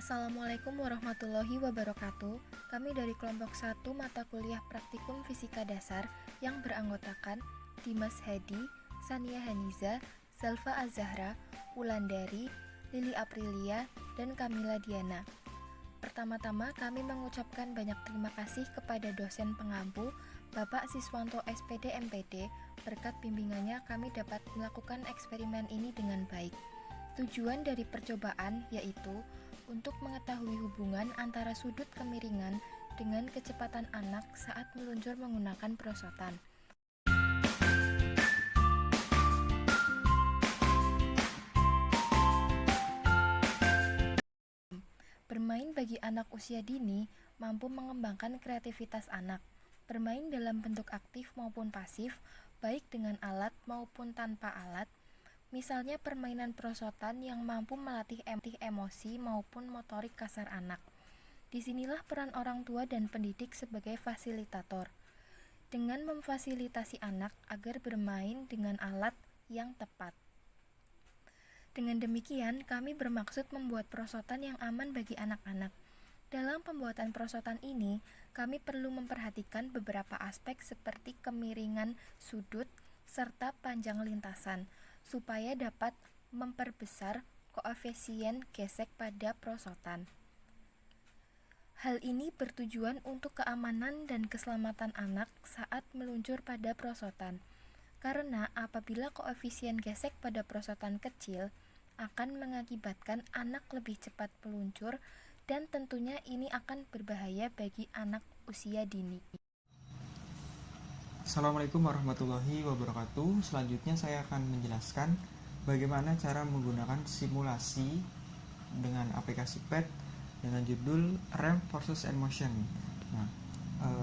Assalamualaikum warahmatullahi wabarakatuh. Kami dari kelompok 1 mata kuliah Praktikum Fisika Dasar yang beranggotakan Dimas Hadi, Sania Haniza, Zalfa Azahra, Wulandari, Lili Aprilia, dan Kamila Diana. Pertama-tama kami mengucapkan banyak terima kasih kepada dosen pengampu Bapak Siswanto SPD MPD. Berkat bimbingannya kami dapat melakukan eksperimen ini dengan baik. Tujuan dari percobaan yaitu untuk mengetahui hubungan antara sudut kemiringan dengan kecepatan anak saat meluncur menggunakan perosotan. Bermain bagi anak usia dini mampu mengembangkan kreativitas anak. Bermain dalam bentuk aktif maupun pasif, baik dengan alat maupun tanpa alat. Misalnya permainan perosotan yang mampu melatih emosi maupun motorik kasar anak. Disinilah peran orang tua dan pendidik sebagai fasilitator. Dengan memfasilitasi anak agar bermain dengan alat yang tepat. Dengan demikian, kami bermaksud membuat perosotan yang aman bagi anak-anak. Dalam pembuatan perosotan ini, kami perlu memperhatikan beberapa aspek seperti kemiringan sudut serta panjang lintasan, supaya dapat memperbesar koefisien gesek pada perosotan. Hal ini bertujuan untuk keamanan dan keselamatan anak saat meluncur pada perosotan. Karena apabila koefisien gesek pada perosotan kecil, akan mengakibatkan anak lebih cepat meluncur dan tentunya ini akan berbahaya bagi anak usia dini. Assalamualaikum warahmatullahi wabarakatuh. Selanjutnya saya akan menjelaskan bagaimana cara menggunakan simulasi dengan aplikasi PET dengan judul RAM versus Motion. Nah,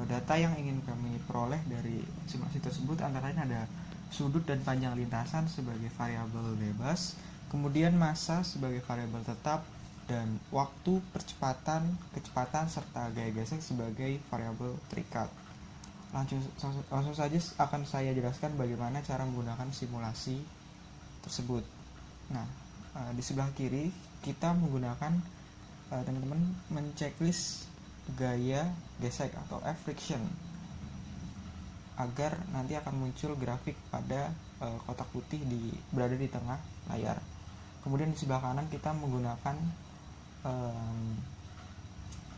data yang ingin kami peroleh dari simulasi tersebut antara lain ada sudut dan panjang lintasan sebagai variabel bebas, kemudian massa sebagai variabel tetap, dan waktu, kecepatan, serta gaya gesek sebagai variabel terikat. Langsung saja akan saya jelaskan bagaimana cara menggunakan simulasi tersebut. Nah, di sebelah kiri kita menggunakan teman-teman menceklis gaya gesek atau F-friction agar nanti akan muncul grafik pada kotak putih berada di tengah layar. Kemudian di sebelah kanan kita menggunakan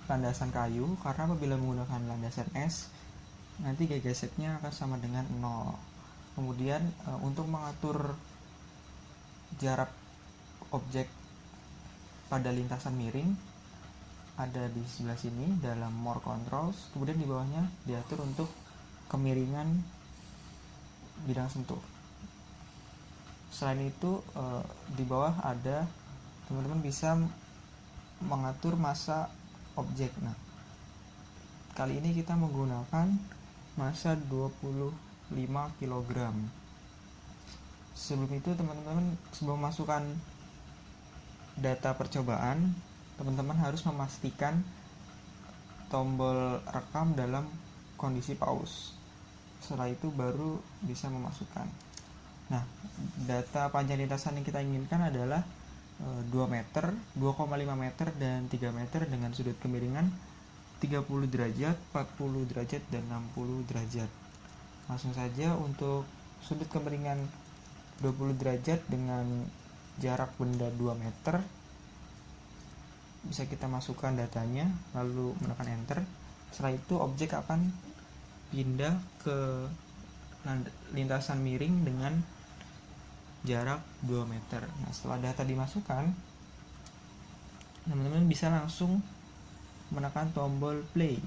landasan kayu, karena apabila menggunakan landasan es nanti gaya geseknya akan sama dengan 0. Kemudian untuk mengatur jarak objek pada lintasan miring ada di sebelah sini dalam more controls, kemudian di bawahnya diatur untuk kemiringan bidang sentuh. Selain itu di bawah ada teman-teman bisa mengatur massa objek. Nah, kali ini kita menggunakan massa 25 kg. Sebelum itu teman-teman, sebelum masukkan data percobaan, teman-teman harus memastikan tombol rekam dalam kondisi pause. Setelah itu baru bisa memasukkan. Nah, data panjang lintasan yang kita inginkan adalah 2 meter, 2,5 meter, dan 3 meter dengan sudut kemiringan 30 derajat, 40 derajat, dan 60 derajat. Langsung saja untuk sudut kemiringan 20 derajat dengan jarak benda 2 meter bisa kita masukkan datanya, lalu menekan enter. Setelah itu objek akan pindah ke lintasan miring dengan jarak 2 meter. Nah, setelah data dimasukkan, teman-teman bisa langsung menekan tombol play.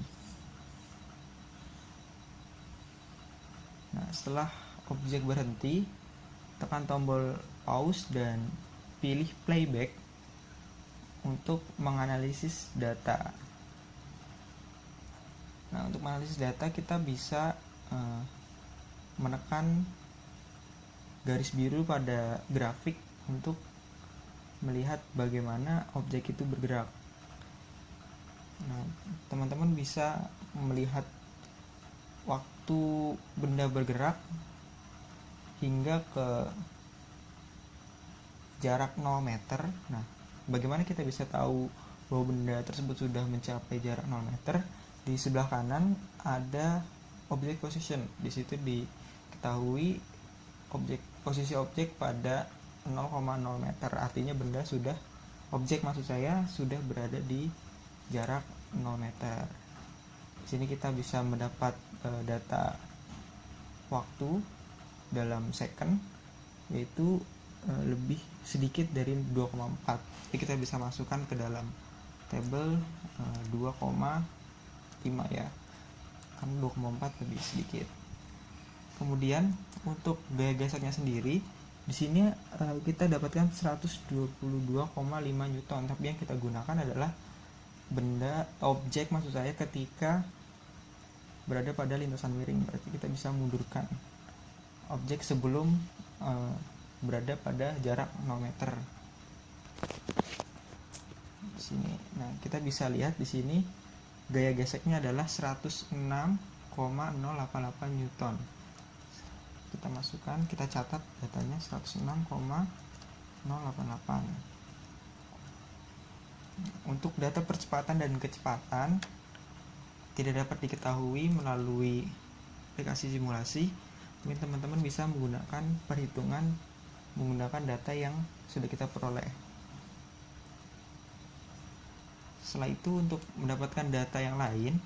Nah, setelah objek berhenti, tekan tombol pause dan pilih playback untuk menganalisis data. Nah, untuk menganalisis data kita bisa menekan garis biru pada grafik untuk melihat bagaimana objek itu bergerak. Nah, teman-teman bisa melihat waktu benda bergerak hingga ke jarak 0 meter. Nah, bagaimana kita bisa tahu bahwa benda tersebut sudah mencapai jarak 0 meter, di sebelah kanan ada object position. Di situ diketahui posisi objek pada 0,0 meter. Artinya benda sudah berada di jarak 0 meter. Di sini kita bisa mendapat data waktu dalam second, yaitu lebih sedikit dari 2,4. Jadi kita bisa masukkan ke dalam tabel 2,5 ya, kan 2,4 lebih sedikit. Kemudian untuk gaya geseknya sendiri, di sini kita dapatkan 122,5 Newton, tapi yang kita gunakan adalah objek ketika berada pada lintasan miring. Berarti kita bisa mundurkan objek sebelum berada pada jarak 0 meter. Di sini. Nah, kita bisa lihat di sini gaya geseknya adalah 106,088 Newton. Kita masukkan, kita catat datanya 106,088. Untuk data percepatan dan kecepatan tidak dapat diketahui melalui aplikasi simulasi. Mungkin teman-teman bisa menggunakan perhitungan menggunakan data yang sudah kita peroleh. Setelah itu, untuk mendapatkan data yang lain,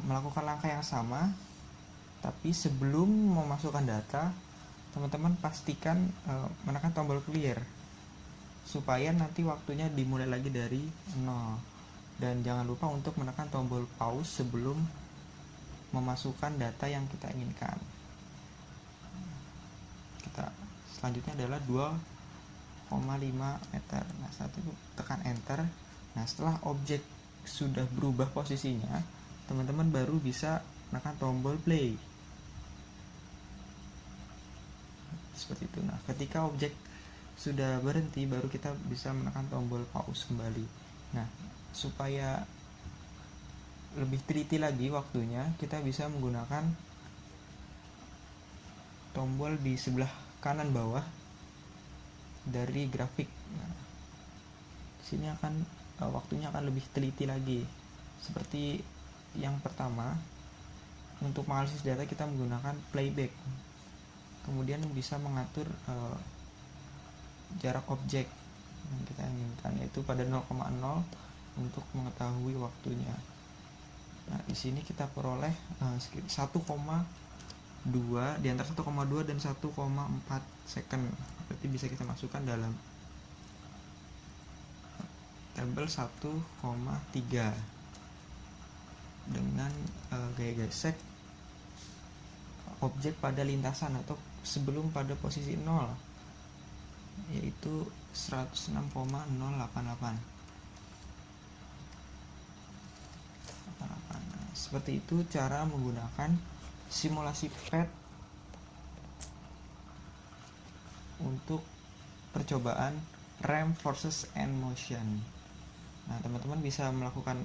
melakukan langkah yang sama, tapi sebelum memasukkan data, teman-teman pastikan menekan tombol clear supaya nanti waktunya dimulai lagi dari 0. Dan jangan lupa untuk menekan tombol pause sebelum memasukkan data yang kita inginkan. Selanjutnya adalah 2,5 meter. Nah, saat itu tekan enter. Nah, setelah objek sudah berubah posisinya, teman-teman baru bisa menekan tombol play. Seperti itu. Nah, ketika objek sudah berhenti, baru kita bisa menekan tombol pause kembali. Nah, supaya lebih teliti lagi waktunya, kita bisa menggunakan tombol di sebelah kanan bawah dari grafik. Nah, sini waktunya akan lebih teliti lagi. Seperti yang pertama, untuk menganalisis data kita menggunakan playback. Kemudian bisa mengatur jarak objek yang kita inginkan, yaitu pada 0,0 untuk mengetahui waktunya. Nah, di sini kita peroleh 1,2 di antara 1,2 dan 1,4 second. Berarti bisa kita masukkan dalam tabel 1,3 dengan gaya gesek objek pada lintasan atau sebelum pada posisi 0, yaitu 106,088. Seperti itu cara menggunakan simulasi PET untuk percobaan rem forces and motion. Nah, teman-teman bisa melakukan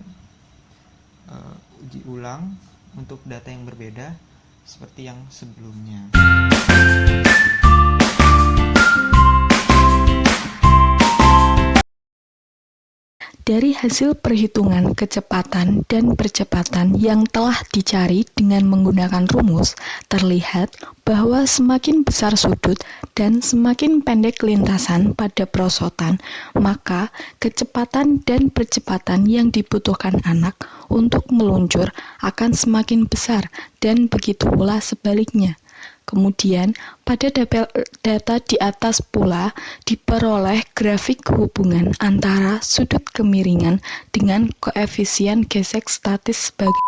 uji ulang untuk data yang berbeda seperti yang sebelumnya. Dari hasil perhitungan kecepatan dan percepatan yang telah dicari dengan menggunakan rumus, terlihat bahwa semakin besar sudut dan semakin pendek lintasan pada perosotan, maka kecepatan dan percepatan yang dibutuhkan anak untuk meluncur akan semakin besar, dan begitu pula sebaliknya. Kemudian, pada data di atas pula diperoleh grafik hubungan antara sudut kemiringan dengan koefisien gesek statis sebagai.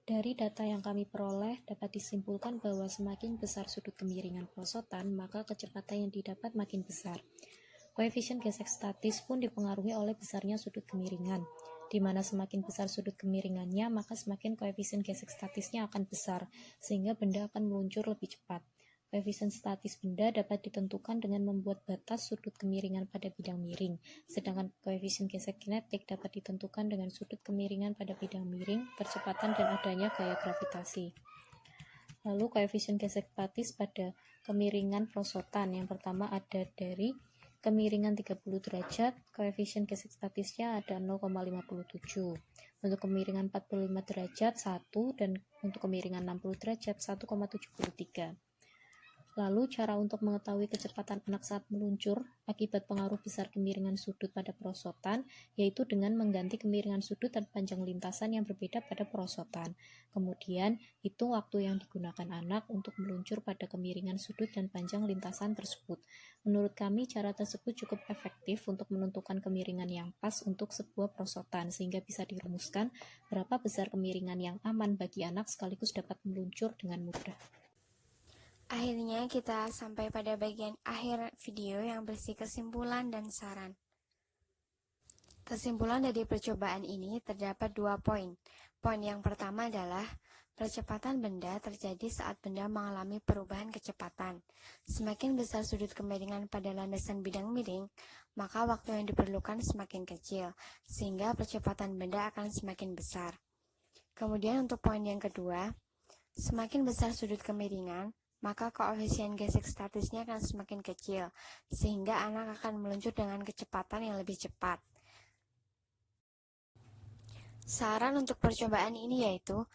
Dari data yang kami peroleh, dapat disimpulkan bahwa semakin besar sudut kemiringan perosotan, maka kecepatan yang didapat makin besar. Koefisien gesek statis pun dipengaruhi oleh besarnya sudut kemiringan, di mana semakin besar sudut kemiringannya, maka semakin koefisien gesek statisnya akan besar, sehingga benda akan meluncur lebih cepat. Koefisien statis benda dapat ditentukan dengan membuat batas sudut kemiringan pada bidang miring, sedangkan koefisien gesek kinetik dapat ditentukan dengan sudut kemiringan pada bidang miring, percepatan, dan adanya gaya gravitasi. Lalu koefisien gesek statis pada kemiringan prosotan. Yang pertama ada dari kemiringan 30 derajat, koefisien gesek statisnya ada 0,57. Untuk kemiringan 45 derajat 1, dan untuk kemiringan 60 derajat 1,73. Lalu cara untuk mengetahui kecepatan anak saat meluncur akibat pengaruh besar kemiringan sudut pada perosotan, yaitu dengan mengganti kemiringan sudut dan panjang lintasan yang berbeda pada perosotan. Kemudian, hitung waktu yang digunakan anak untuk meluncur pada kemiringan sudut dan panjang lintasan tersebut. Menurut kami, cara tersebut cukup efektif untuk menentukan kemiringan yang pas untuk sebuah perosotan, sehingga bisa dirumuskan berapa besar kemiringan yang aman bagi anak sekaligus dapat meluncur dengan mudah. Akhirnya kita sampai pada bagian akhir video yang berisi kesimpulan dan saran. Kesimpulan dari percobaan ini terdapat 2 poin. Poin yang pertama adalah percepatan benda terjadi saat benda mengalami perubahan kecepatan. Semakin besar sudut kemiringan pada landasan bidang miring, maka waktu yang diperlukan semakin kecil, sehingga percepatan benda akan semakin besar. Kemudian untuk poin yang kedua, semakin besar sudut kemiringan, maka koefisien gesek statisnya akan semakin kecil, sehingga anak akan meluncur dengan kecepatan yang lebih cepat. Saran untuk percobaan ini yaitu,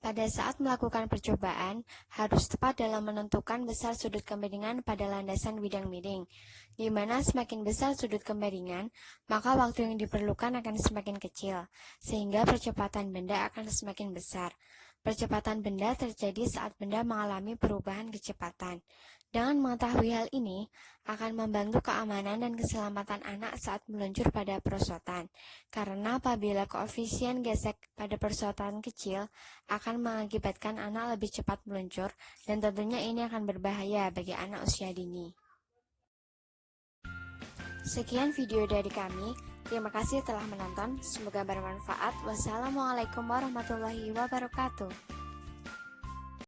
pada saat melakukan percobaan, harus tepat dalam menentukan besar sudut kemiringan pada landasan bidang miring, di mana semakin besar sudut kemiringan, maka waktu yang diperlukan akan semakin kecil, sehingga percepatan benda akan semakin besar. Percepatan benda terjadi saat benda mengalami perubahan kecepatan. Dengan mengetahui hal ini, akan membantu keamanan dan keselamatan anak saat meluncur pada perosotan. Karena apabila koefisien gesek pada perosotan kecil, akan mengakibatkan anak lebih cepat meluncur, dan tentunya ini akan berbahaya bagi anak usia dini. Sekian video dari kami. Terima kasih telah menonton, semoga bermanfaat. Wassalamualaikum warahmatullahi wabarakatuh.